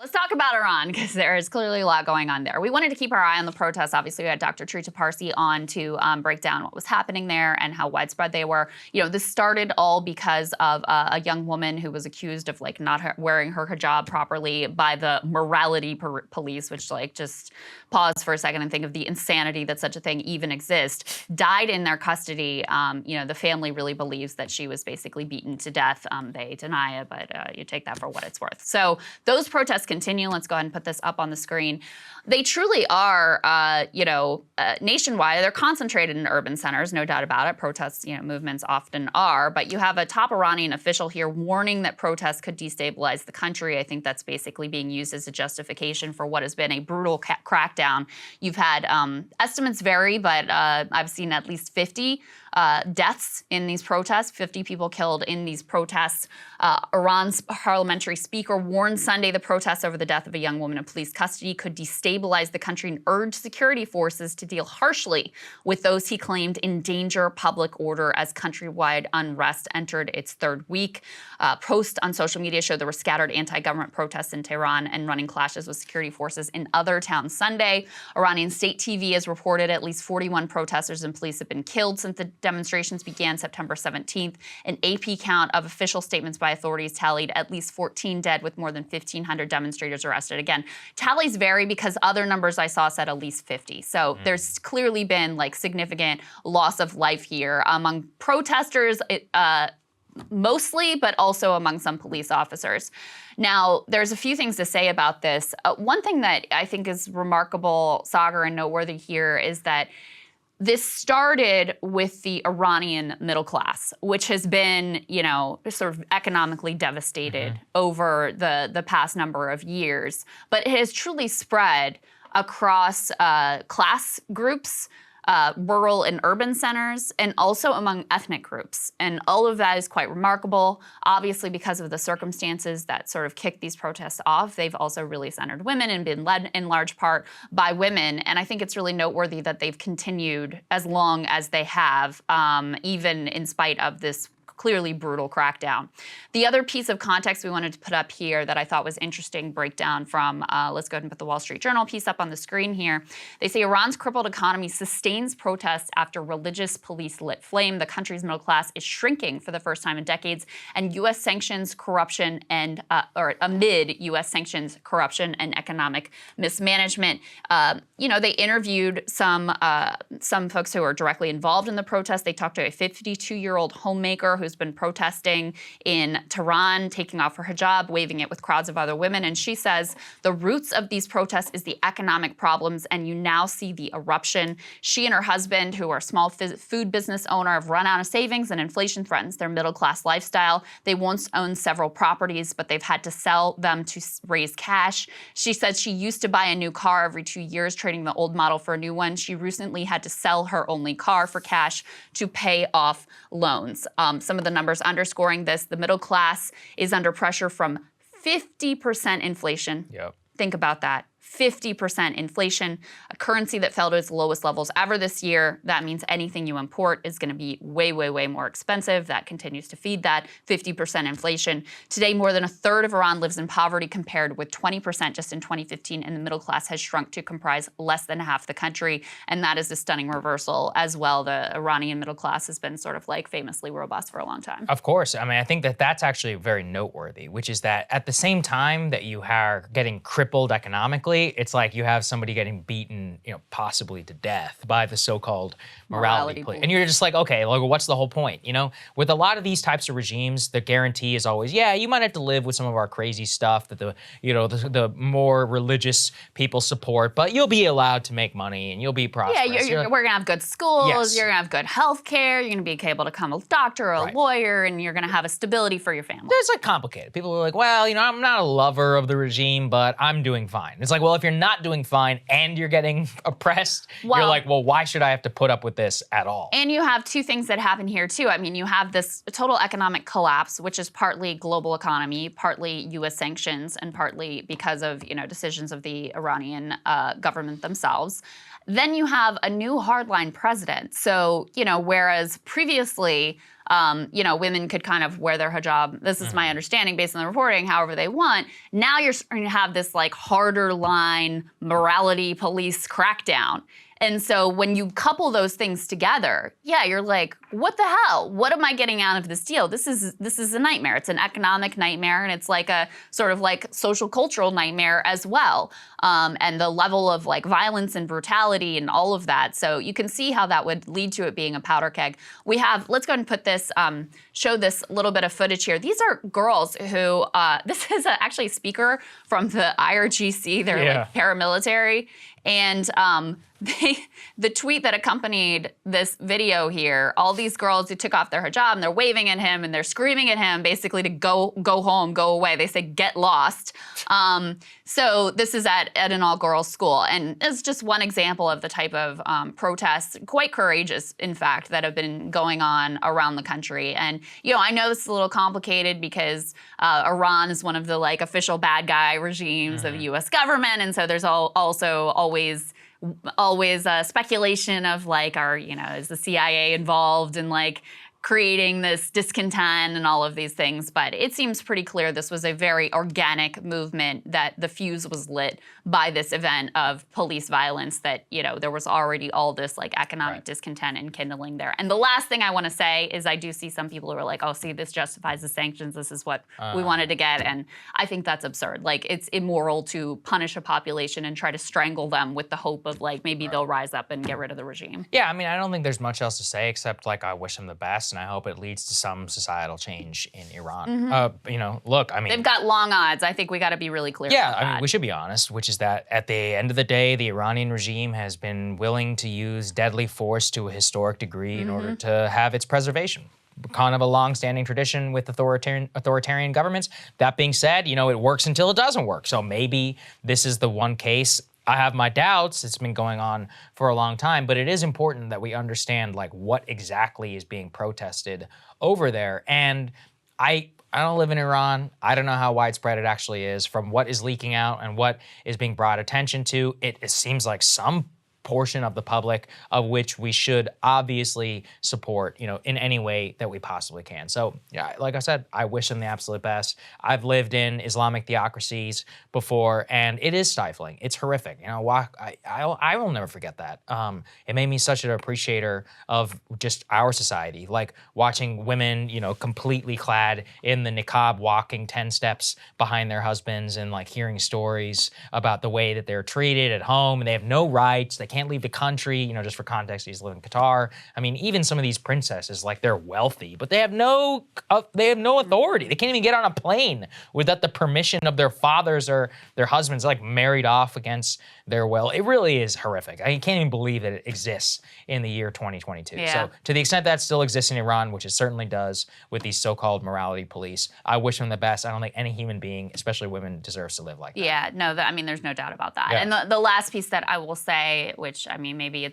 Let's talk about Iran, because there is clearly a lot going on there. We wanted to keep our eye on the protests. Obviously, we had Dr. Trita Parsi on to break down what was happening there and how widespread they were. You know, this started all because of a young woman who was accused of not wearing her hijab properly by the morality police, which just pause for a second and think of the insanity that such a thing even exists. Died in their custody. You know, the family really believes that she was basically beaten to death. They deny it, but you take that for what it's worth. So those protests continue. Let's go ahead and put this up on the screen. They truly are, nationwide. They're concentrated in urban centers, no doubt about it. Protests, movements often are. But you have a top Iranian official here warning that protests could destabilize the country. I think that's basically being used as a justification for what has been a brutal crackdown. You've had estimates vary, but I've seen at least 50 deaths in these protests, 50 people killed in these protests. Iran's parliamentary speaker warned Sunday the protests over the death of a young woman in police custody could destabilize the country and urged security forces to deal harshly with those he claimed endanger public order as countrywide unrest entered its third week. Posts on social media showed there were scattered anti-government protests in Tehran and running clashes with security forces in other towns Sunday. Iranian state TV has reported at least 41 protesters and police have been killed since the demonstrations began September 17th. An AP count of official statements by authorities tallied at least 14 dead with more than 1,500 demonstrators arrested. Again, tallies vary because other numbers I saw said at least 50. So there's clearly been significant loss of life here among protesters, mostly, but also among some police officers. Now, there's a few things to say about this. One thing that I think is remarkable, Saagar, and noteworthy here is that this started with the Iranian middle class, which has been, sort of economically devastated over the past number of years. But it has truly spread across class groups, rural and urban centers, and also among ethnic groups. And all of that is quite remarkable. Obviously, because of the circumstances that sort of kicked these protests off, they've also really centered women and been led in large part by women. And I think it's really noteworthy that they've continued as long as they have, even in spite of this clearly brutal crackdown. The other piece of context we wanted to put up here that I thought was interesting breakdown from, let's go ahead and put the Wall Street Journal piece up on the screen here. They say Iran's crippled economy sustains protests after religious police lit flame. The country's middle class is shrinking for the first time in decades, and U.S. sanctions, corruption, and amid U.S. sanctions, corruption, and economic mismanagement. They interviewed some folks who are directly involved in the protest. They talked to a 52-year-old homemaker who's been protesting in Tehran, taking off her hijab, waving it with crowds of other women. And she says the roots of these protests is the economic problems, and you now see the eruption. She and her husband, who are a small food business owner, have run out of savings, and inflation threatens their middle-class lifestyle. They once owned several properties, but they've had to sell them to raise cash. She says she used to buy a new car every 2 years, trading the old model for a new one. She recently had to sell her only car for cash to pay off loans. Some of the numbers underscoring this, the middle class is under pressure from 50% inflation. Yep. Think about that. 50% inflation, a currency that fell to its lowest levels ever this year. That means anything you import is going to be way, way, way more expensive. That continues to feed that 50% inflation. Today, more than a third of Iran lives in poverty, compared with 20% just in 2015, and the middle class has shrunk to comprise less than half the country. And that is a stunning reversal as well. The Iranian middle class has been sort of famously robust for a long time. Of course. I mean, I think that that's actually very noteworthy, which is that at the same time that you are getting crippled economically, it's like you have somebody getting beaten, possibly to death by the so-called morality police. And you're just like, okay, what's the whole point? With a lot of these types of regimes, the guarantee is always, yeah, you might have to live with some of our crazy stuff that the more religious people support, but you'll be allowed to make money and you'll be prosperous. Yeah, we're gonna have good schools, yes. You're gonna have good health care, you're gonna be able to become a doctor or a lawyer, and you're gonna have a stability for your family. It's complicated. People are like, well, I'm not a lover of the regime, but I'm doing fine. It's like, well, if you're not doing fine and you're getting oppressed, you're like, well, why should I have to put up with this at all? And you have two things that happen here too. I mean, you have this total economic collapse, which is partly global economy, partly U.S. sanctions, and partly because of, decisions of the Iranian government themselves. Then you have a new hardline president. So, whereas previously women could kind of wear their hijab. This is my understanding based on the reporting, however they want. Now you're starting to have this like harder line morality police crackdown. And so when you couple those things together, yeah, you're like, what the hell? What am I getting out of this deal? This is a nightmare. It's an economic nightmare, and it's like a sort of like social cultural nightmare as well. And the level of like violence and brutality and all of that. So you can see how that would lead to it being a powder keg. Let's go ahead and put this, show this little bit of footage here. These are girls who, this is actually a speaker from the IRGC. They're like paramilitary. And the tweet that accompanied this video here, all these girls who took off their hijab and they're waving at him and they're screaming at him basically to go home, go away. They say, get lost. So this is at an all-girls school. And it's just one example of the type of protests, quite courageous, in fact, that have been going on around the country. And, I know this is a little complicated because Iran is one of the like official bad guy regimes of the U.S. government. And so there's also always speculation of like, is the CIA involved in like creating this discontent and all of these things. But it seems pretty clear this was a very organic movement, that the fuse was lit by this event of police violence, that, there was already all this like economic discontent and kindling there. And the last thing I want to say is I do see some people who are like, oh, see, this justifies the sanctions. This is what we wanted to get. And I think that's absurd. Like, it's immoral to punish a population and try to strangle them with the hope of like maybe they'll rise up and get rid of the regime. Yeah, I mean, I don't think there's much else to say except like I wish them the best. And I hope it leads to some societal change in Iran. Look, I mean, they've got long odds. I think we got to be really clear about that. I mean, we should be honest, which is that at the end of the day, the Iranian regime has been willing to use deadly force to a historic degree in order to have its preservation. Kind of a long-standing tradition with authoritarian governments. That being said, it works until it doesn't work. So maybe this is the one case. I have my doubts. It's been going on for a long time, but it is important that we understand like what exactly is being protested over there. And I don't live in Iran. I don't know how widespread it actually is. From what is leaking out and what is being brought attention to, it seems like some portion of the public of which we should obviously support, in any way that we possibly can. So, yeah, like I said, I wish them the absolute best. I've lived in Islamic theocracies before, and it is stifling. It's horrific. I will never forget that. It made me such an appreciator of just our society, like watching women, completely clad in the niqab, walking 10 steps behind their husbands, and like hearing stories about the way that they're treated at home, and they have no rights. They can't leave the country, just for context, he's living in Qatar. I mean, even some of these princesses, like, they're wealthy, but they have no authority. They can't even get on a plane without the permission of their fathers or their husbands, like married off against their will. It really is horrific. I can't even believe that it exists in the year 2022. Yeah. So to the extent that still exists in Iran, which it certainly does with these so-called morality police, I wish them the best. I don't think any human being, especially women, deserves to live like that. Yeah, no, there's no doubt about that. Yeah. And the last piece that I will say, which, I mean, maybe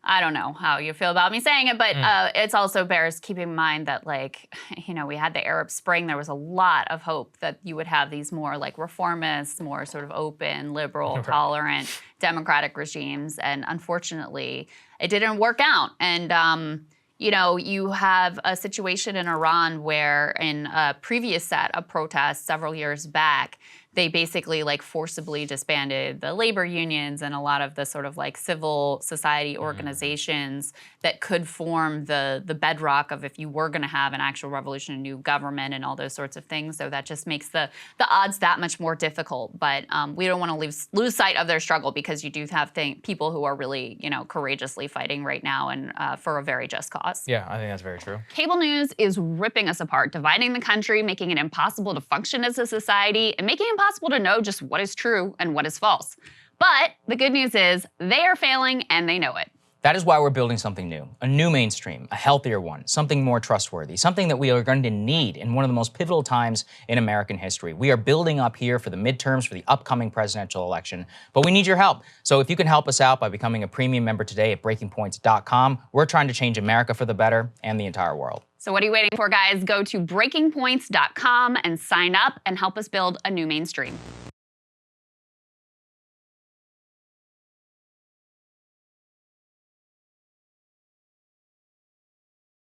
I don't know how you feel about me saying it, but it's also bears keeping in mind that, like, we had the Arab Spring. There was a lot of hope that you would have these more, like, reformist, more sort of open, liberal, tolerant, democratic regimes. And unfortunately, it didn't work out. And, you have a situation in Iran where in a previous set of protests several years back, they basically like forcibly disbanded the labor unions and a lot of the sort of like civil society organizations that could form the bedrock of if you were going to have an actual revolution, a new government, and all those sorts of things. So that just makes the odds that much more difficult. But we don't want to lose sight of their struggle, because you do have people who are really, courageously fighting right now, and for a very just cause. Yeah, I think that's very true. Cable news is ripping us apart, dividing the country, making it impossible to function as a society, and making it impossible to know just what is true and what is false. But the good news is they are failing, and they know it. That is why we're building something new, a new mainstream, a healthier one, something more trustworthy, something that we are going to need in one of the most pivotal times in American history. We are building up here for the midterms, for the upcoming presidential election, but we need your help. So if you can help us out by becoming a premium member today at breakingpoints.com, we're trying to change America for the better and the entire world. So what are you waiting for, guys? Go to breakingpoints.com and sign up and help us build a new mainstream.